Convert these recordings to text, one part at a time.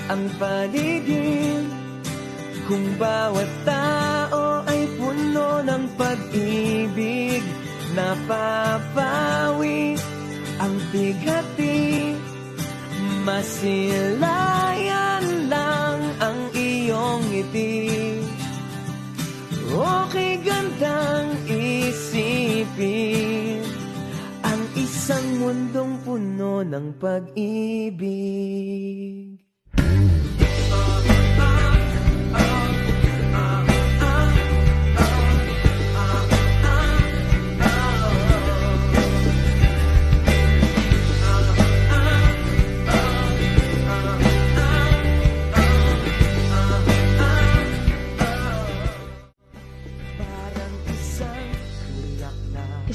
ang paligid. Kung bawat tao ay puno ng pag-ibig, napapawi ang bigati. Masilayan lang ang iyong ngiti. Okay gandang isipin ang isang mundong puno ng pag-ibig.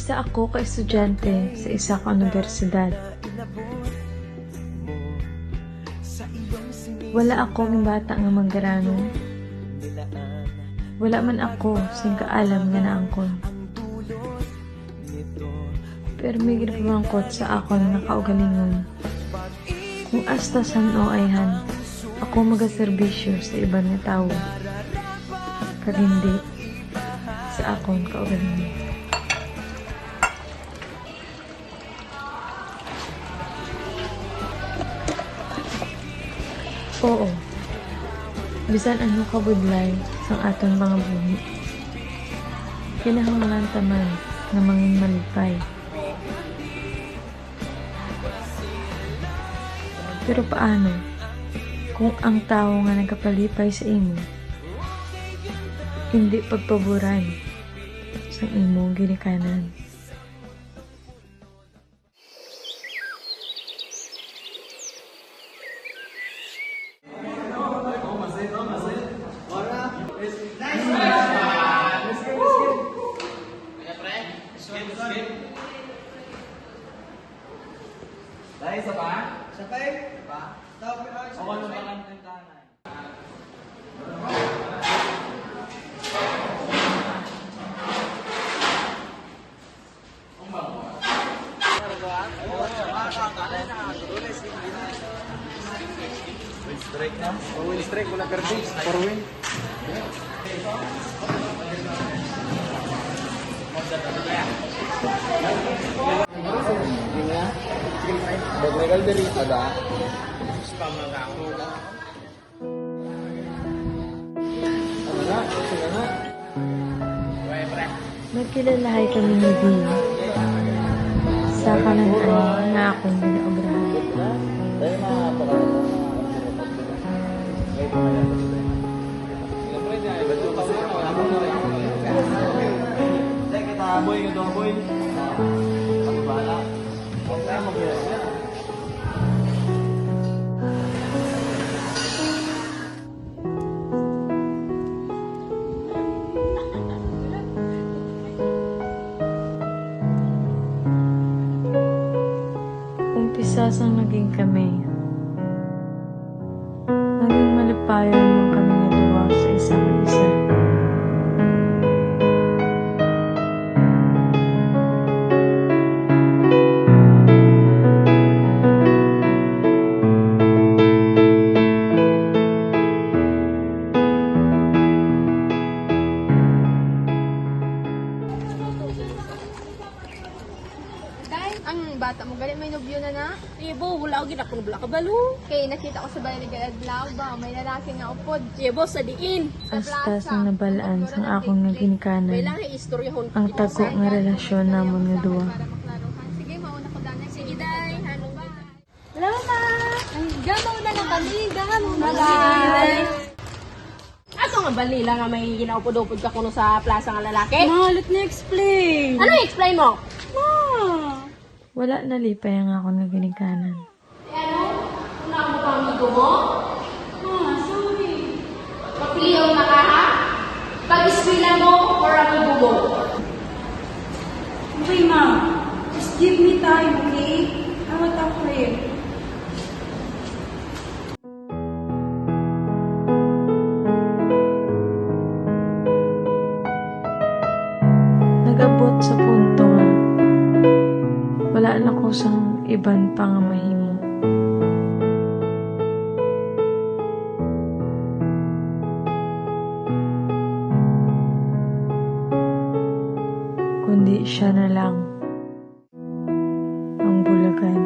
Isa ako ka-estudyante sa isa kong universidad. Wala ako ng bata nga manggarano. Wala man ako sing kaalam nga naangkon. Pero may ginapamangkot sa ako na nakaugalingon. Kung asta san o ayhan, ako magaserbisyo sa ibang nga tao. Kag hindi sa akong kaugalingon. Oo. Bisan ano kabudlay sang aton mga buhi. Kinahanglan taman na mangin malipay. Pero paano kung ang tao nga nagkapalipay sa imo hindi pagpaboran sa imong ginikanan? Dahil sa pa? Sa pa eh? Pa? Ako nung parang tintahan. Win strike na? Win strike, wala perdi. For win. Baglegal dari ada. Spam na ako. Ano na? Sige na. Wait, pre. Magkilalahay kami ni Dee sa kanan-an na akong binaobrahan. Dahil napakalaman kita boy nga boy. Bala. Okay, magbilas na. Umpisa sang naging kami. Naging malipayan mo kami nga duwa sa isang isa. Ang bata mo, galing may nobyo na na. Ibo, wala ako ginakong bula ka balo. Kaya nakita ko sa balay adlaw ba, may lalaki nga upod. Ibo, sa diin. Hasta sang nabalaan sang akong nga ginikanan Kailangan istoryahon. ang tago nga relasyon namon nga duwa. Para maklaruhan. Sige, mauna ko danay. Sige, day. Ano ba? Salamat! Ay, gamaw na lang kami. Gamaw na Bye. Ato nga balila nga may ginaupod-upod ka kuno sa plaza nga lalaki? Ma, let me explain! Ano i-explain mo? Wala nalipay ang akong nga ginikanan. Ano? Kung ako pa amigo mo? Sorry. Magpiliyaw na ka, ha? Pag-iskwila mo or amigo mo? Okay, ma'am. Just give me time, okay? I will talk to him. Nagabot sa punto nga wala na ko sang iban pa nga mahimo. siya na lang ang bulagan.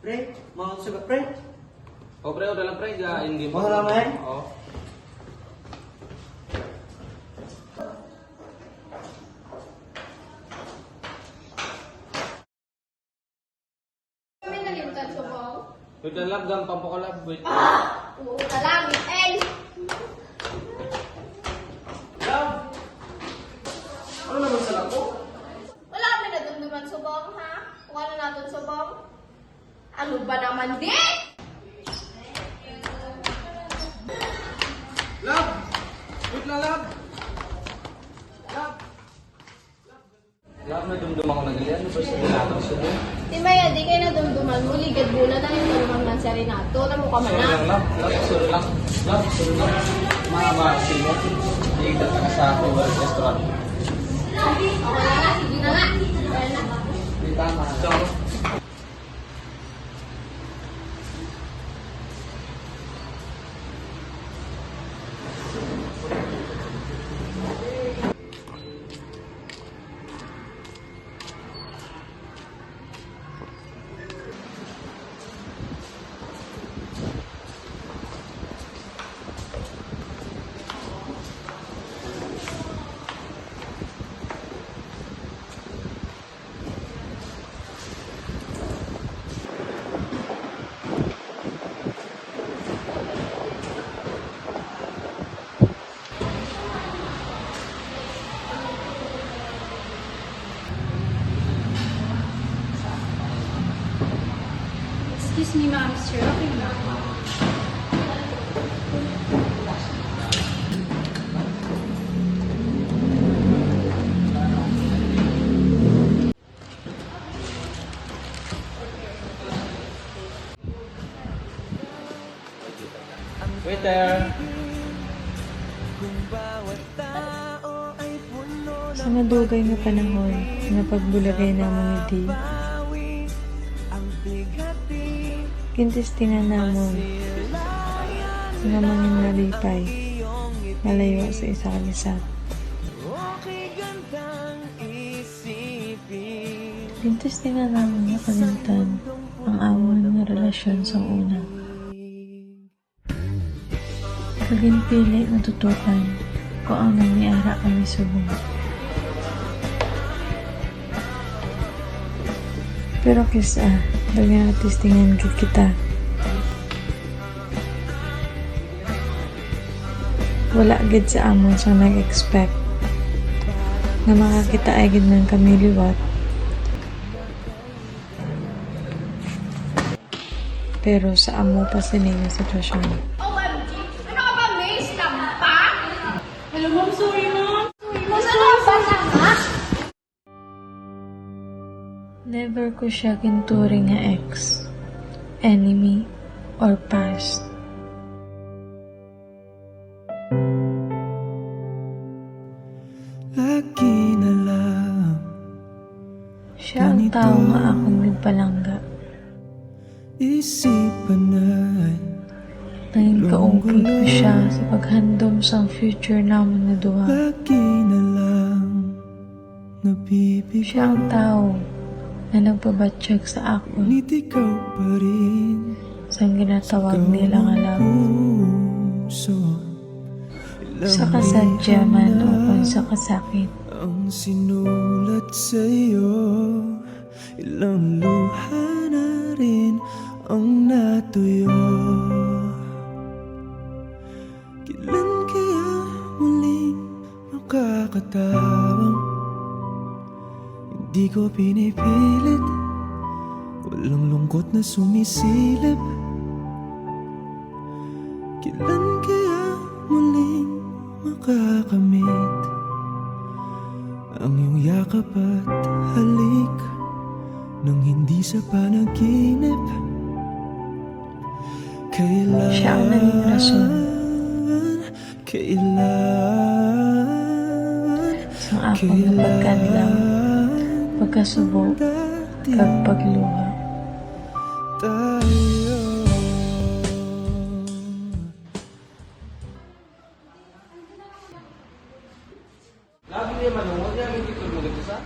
Pre, mau sugat pre? O pre, udah lang pre, in game. Mau lama ya? Oo. Kami nalimtan sa ball. Wait lang lab, gam pampakalab. Wait. Oo, kalangit. Eh! Lab! Ano naman sa labo? Wala kami nadumduman sa ball, ha? Kung ano natin sa ball? Ano ba naman di? Lab! Wait lang lab! Lab! Lab na dumdum ako na ganyan. Ano ba sa ginagawa sa mo? Di Maya, di kayo nadumduman mo. Ligad muna na yung tulumang ng serenato. Tamo ka man Sorry na. lang lab. Lab, sorry lang. Lab, sorry lang. Mga siya. Hindi ka sa ako. Restaurant. Okay na nga, sige na nga. Kaya na. Hindi tama. So, Excuse me, ma'am, sir. Okay ba? waiter! Sa madugay nga panahon, napagbulagay namon ni Di. Kintistingan namon nga mangin nalipay, malayo sa isa kalisat. Kintistingan namon nga kalimtan ang amon nga relasyon sa una. Kaginpili na tutukan ko ang nangyara kami subong. Pero kisa, dagang natistingan gid kita. Wala gid sa amon sa nag-expect na makakita ay gid man kami liwat. Pero sa amo pa sining sitwasyon. OMG! Ano ka ba, Miss? Lampa? Hello, ma'am. Sorry, ma'am. Mas ano ba na nga? Never ko siya kinturing nga ex, enemy, or past. Lagi na lang Siya ang tao nga akong nagpalangga. isipan ay Naging kaungkol ko siya sa paghandom sa future namin na duha. lagi na lang nabibigyan. Siya ang tao na nagpabatsyag sa ako Ngunit ikaw pa rin sa ginatawag nila nga love. puso. Sa kasadya man o kung sa kasakit. Ang sinulat sa'yo, ilang luha na rin ang natuyo. Kailan kaya muling makakatawang? Hindi ko pinipilit, walang lungkot na sumisilip. Kailan kaya muling makakamit ang iyong yakap at halik nang hindi sa panaginip? Kailan, Siya ang naging rason kailan, sa akong napagkadlang pagkasubo natin kag pagluha. tayo. Lagi niya manungod niya, hindi ko mo sa.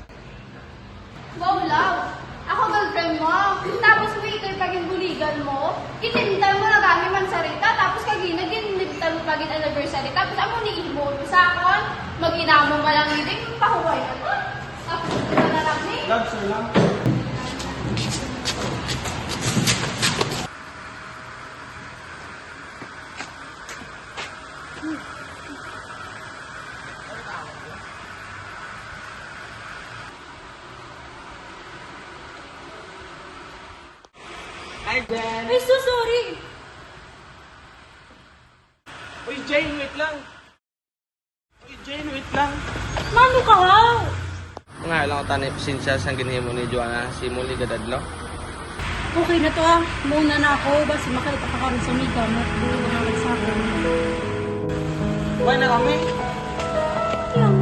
Wow, love. Ako girlfriend mo. Tapos waiter paging buligan mo. Kinimtan mo na kami man sarita. Tapos kagina, ginimtan mo paging anniversary. Tapos amo ni imo sa akon. Mag-inamong ka lang hindi. Pahuway na to. Ako na lang ni. Love, sir lang. Hi, Jen! Ay, so sorry. Uy, Jane, wait lang! Uy, Jane, wait lang! Mano ka ha? Nga lang ako tanay pasensya sa ginhimo ni Joanna si Muli Gadadlo. Okay na to ah. Muna na ako. Basta makalita ka karon sa miga. Matulungan sa akin. Uy na kami! Yan.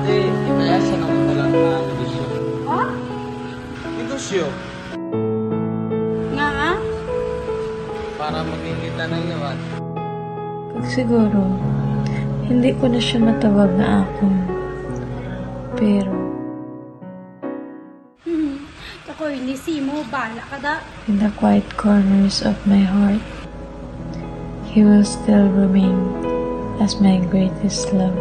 Eh, ipayasa na kung talang na negosyo. Ha? Negosyo? Nga ah? Para magingita ng yawan. Kag siguro, hindi ko na siya matawag na akong. Pero, Ako'y nisimo. Bala ka da. in the quiet corners of my heart, he will still remain as my greatest love.